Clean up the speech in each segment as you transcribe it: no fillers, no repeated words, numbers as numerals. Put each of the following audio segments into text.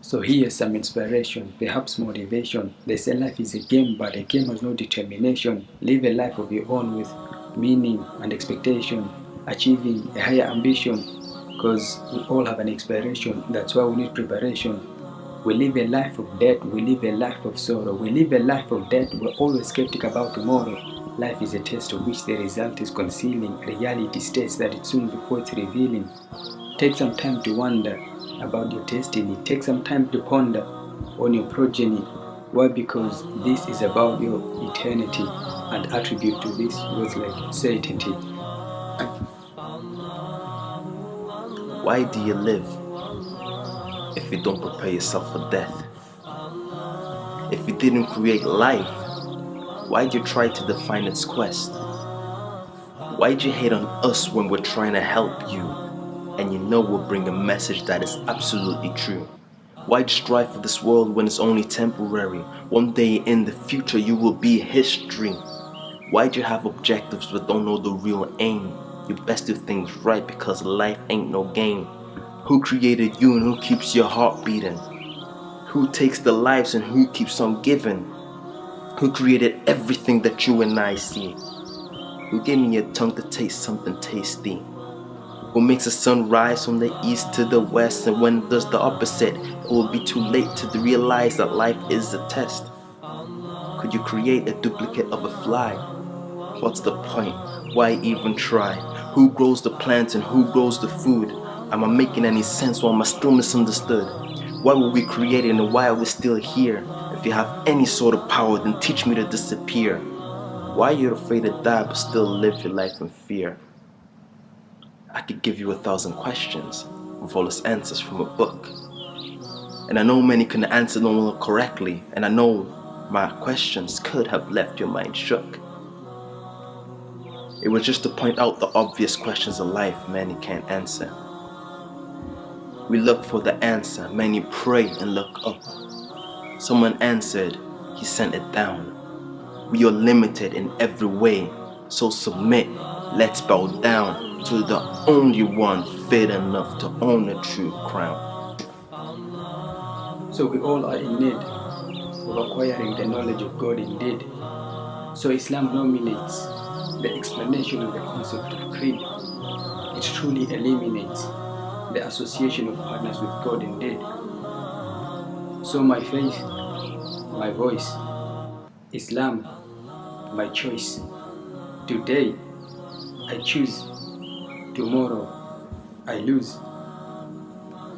So here's some inspiration, perhaps motivation. They say life is a game, but a game has no determination. Live a life of your own with meaning and expectation, achieving a higher ambition, because we all have an expiration. That's why we need preparation. We live a life of death, we live a life of sorrow. We live a life of death, we're always skeptical about tomorrow. Life is a test of which the result is concealing. Reality states that it's soon before it's revealing. Take some time to wonder about your destiny. Take some time to ponder on your progeny. Why? Because this is about your eternity, and attribute to this was like certainty. Why do you live if you don't prepare yourself for death? If you didn't create life, why'd you try to define its quest? Why'd you hate on us when we're trying to help you, and you know we'll bring a message that is absolutely true? Why'd you strive for this world when it's only temporary? One day in the future you will be history. Why'd you have objectives but don't know the real aim? You best do things right because life ain't no game. Who created you and who keeps your heart beating? Who takes the lives and who keeps on giving? Who created everything that you and I see? Who gave me a tongue to taste something tasty? Who makes the sun rise from the east to the west, and when it does the opposite, it will be too late to realize that life is a test? Could you create a duplicate of a fly? What's the point? Why even try? Who grows the plants and who grows the food? Am I making any sense or am I still misunderstood? Why were we created and why are we still here? If you have any sort of power, then teach me to disappear. Why are you afraid to die but still live your life in fear? I could give you 1,000 questions with all its answers from a book. And I know many couldn't answer them correctly, and I know my questions could have left your mind shook. It was just to point out the obvious questions of life many can't answer. We look for the answer, many pray and look up. Someone answered, he sent it down. We are limited in every way, so submit, let's bow down to the only one fit enough to own a true crown. So we all are in need of acquiring the knowledge of God indeed. So Islam nominates the explanation of the concept of creed. It truly eliminates the association of partners with God indeed. So my faith, my voice, Islam, my choice. Today I choose, tomorrow I lose.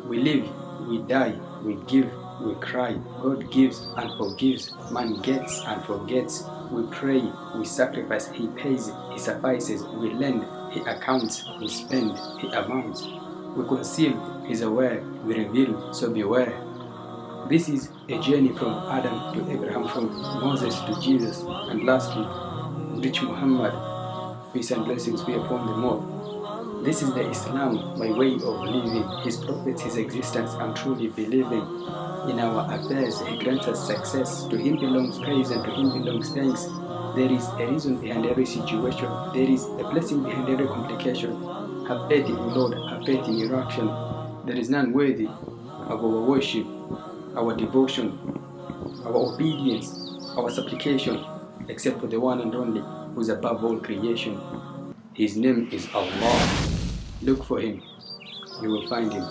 We live, we die, we give, we cry. God gives and forgives, man gets and forgets. We pray, we sacrifice, he pays, he suffices. We lend, he accounts, we spend, he amounts. We conceal, he's aware, we reveal, so beware. This is a journey from Adam to Abraham, from Moses to Jesus, and lastly, reach Muhammad, peace and blessings be upon them all. This is the Islam, my way of living. His prophets, his existence, I'm truly believing. In our affairs, he grants us success. To him belongs praise and to him belongs thanks. There is a reason behind every situation. There is a blessing behind every complication. Have faith in the Lord, have faith in your action. There is none worthy of our worship, our devotion, our obedience, our supplication, except for the one and only who is above all creation. His name is Allah. Look for him, you will find him.